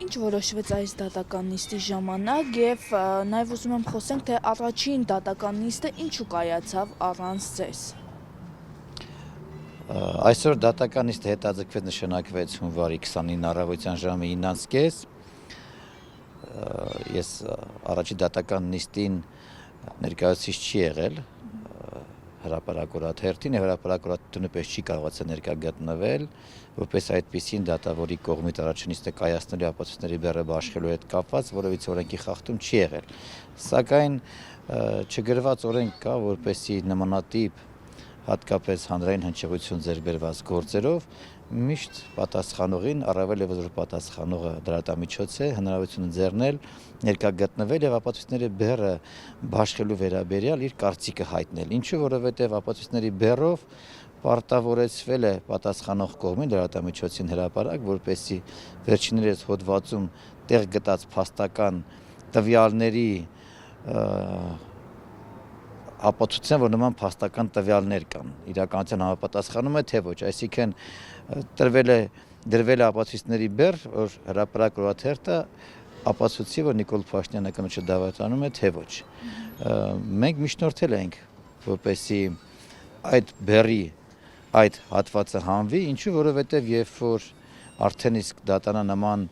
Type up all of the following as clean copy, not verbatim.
Ինչ որոշվեց այս դատական նիստի ժամանակ եւ նաեւ ուզում եմ խոսենք թե առաջին դատական նիստը ինչու կայացավ առանց ձեզ։ Այսօր դատական նիստը հետաձգվեց նշանակվեց հունվարի 29 առավոտյան ժամը 9:30։ Ես առաջի դատական նիստին ներկայացուցիչ չի եղել հրապարակորդ հերթին եւ հրապարակորատությունը պես չի կարողացել ներկա գտնվել, որպես այդպիսին դատավորի կողմից առաջին նիստը կայացնելու ապացույցների բեռը բաշխելու հետ կապված որևիցե օրենքի խախտում չի եղել։ Սակայն չգրված օրենք կա, որպեսզի նմանատիպ հատկապես հանրային հնչեղություն ձեռք բերված գործերով միշտ պատասխանողին, առավել եւս որ պատասխանողը դրամատամիջոց է, հնարավորություն ընձեռնել ներկա գտնվել եւ ապացույցների բեռը բաշխելու վերաբերյալ իր կարծիքը հայտնել։ Ինչու, որովհետեւ ապացույցների բեռով պարտավորեցվել է պատասխանող կողմին դրամատամիջոցին հրապարակ, որպեսզի վերջիններս հոդվածում տեղ գտած փաստական տվյալների ապացուցեն, որ նման փաստական տվյալներ կան, իրականության համապատասխանում է թե ոչ, այսինքն դրվել է ապացույցների բեռ, որ հրապարակորդ հերթը ապացուցի, որ Նիկոլ Փաշինյանը կնոջը դավաճանում է թե ոչ։ Մենք միջնորդել ենք, որպեսզի այդ բեռի այդ հատվածը հանվի, ինչու, որովհետև երբ որ արդեն իսկ դատարանը նման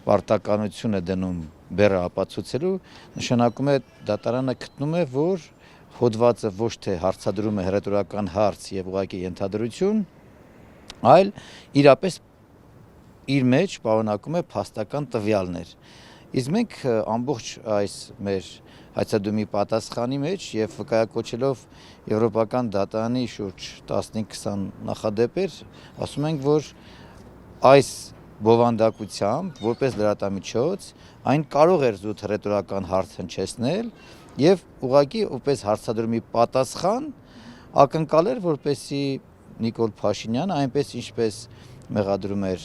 պարտականություն է դնում բեռը ապացուցելու, նշանակում է դատարանը գտնում է, որ հոդվածը ոչ թե հարցադրում է հռետորական հարց եւ ուղղակի ենթադրություն, այլ իրապես իր մեջ պարունակում է փաստական տվյալներ։ Իսկ մենք ամբողջ այս մեր հայցադումի պատասխանի մեջ եւ վկայակոչելով եվրոպական դատարանի շուրջ 15-20 նախադեպեր, ասում ենք, որ այս բովանդակությամբ որպես լրատվամիջոց այն կարող էր զուտ հռետորական հարց հնչեցնել եւ ուղղակի որպես հարցադրումի պատասխան ակնկալեր, որպեսզի Նիկոլ Փաշինյանը այնպես ինչպես մեղադրում էր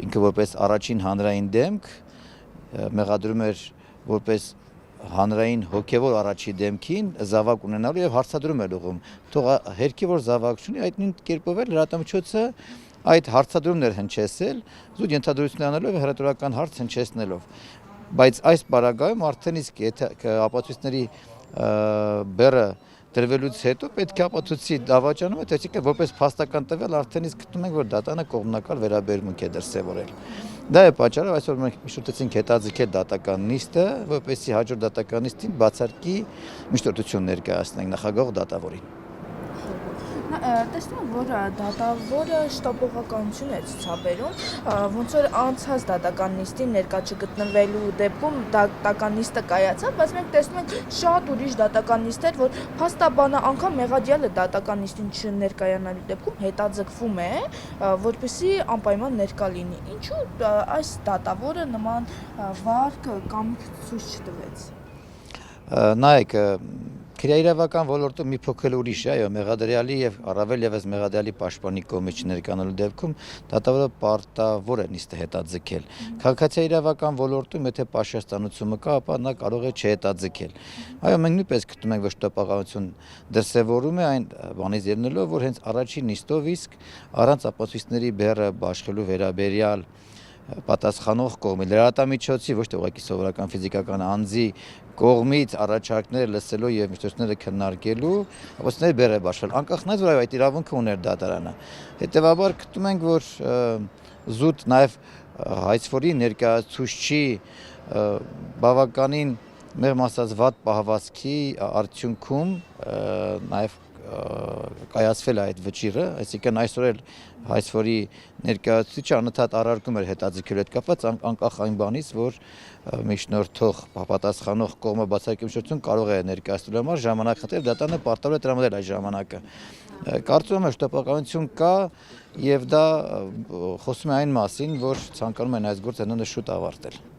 ինքը որպես առաջին հանրային դեմք, մեղադրում էր որպես հանրային հոգևոր առաջի դեմքին զավակ ունենալու եւ հարցադրում էր ուղում։ Թող հերքի որ զավակ չունի, այդ նույն կերպով էլ լրատվամիջոցը այդ հարցադրումն էր հնչեցել, զուտ ենթադրություն անելով հռետորական հարց հնչեցնելով։ Բայց այս պարագայում արդեն իսկ ապացույցների բեռը դրվելուց հետո պետք է ապացույցի դավաճանումը, այսինքն որպես փաստական տվյալ արդեն իսկ գտնում ենք, որ դատարանը կողմնակալ վերաբերմունք է դրսևորել։ Դա է պատճառը, այսօր մենք միջնորդեցինք հետաձգել դատական նիստը, որպեսզի հաջորդ դատական նիստին բացարկի միջնորդություն ներկայացնենք նախագահ դատավորին։ Տեսնում եմ, որ դատավորը շտապողականություն է ցուցաբերում, ոնց որ անցած դատական նիստին ներկա չգտնվելու դեպքում դատական նիստը կայացավ, բայց մենք տեսնում ենք շատ ուրիշ դատական նիստեր, որ փաստաբանը անգամ մեղադիալը դատական նիստին չներկայանալու դեպքում հետաձգվում է, որպեսզի անպայման ներկա լինի։ Ինչու այս դատավորը նման վարք կամիք ցույց չտվեց։ Նայեք, քրեաիրավական ոլորտում մի փոքր ուրիշ է, այո, մեղադրյալի եւ առավել եւս մեղադրյալի պաշտպանի կողմից չներկանալու դեպքում դատավորը պարտավոր է նիստը հետաձգել։ Քաղաքացիական ոլորտում եթե պաշտպանությունը կա, ապա նա կարող է չհետաձգել։ Այո, մենք նույնպես գտնում ենք, որ շտապողականություն դրսևորում է այն բանից ելնելով, որ հենց առաջին նիստով իսկ առանց ապացույցների բեռը բաշխելու վերաբերյալ պատասխանող կողմի լրատվամիջոցի ոչ թե ուղղակի սովորական ֆիզիկական անձի կողմից առաջարկները լսելու եւ միջոցները քննարկելու ապացույցների բեռ է բաշխել, անկախ նրանից որ այդ իրավունքը ուներ դատարանը։ Հետեւաբար գտնում ենք, որ զուտ նաեւ հայցվորի ներկայացուցչի բավականին մեղմ ասած վատ պահվածքի արդյունքում նաեւ կայացվել է այդ վճիռը, այսինքն այսօր էլ հայցվորի ներկայացուցիչը անընդհատ առարկում էր հետաձգելու հետ կապված անկախ այն բանից, որ միջնորդող պատասխանող կողմը բացակայություն կարող է ներկայացնելու համար ժամանակ խնդրել, դատարանը պարտավոր է տրամադրել այդ ժամանակը։ Կարծում եմ, շտապողականություն կա եւ դա խոսում է այն մասին, որ ցանկանում են այս գործը շուտ ավարտել։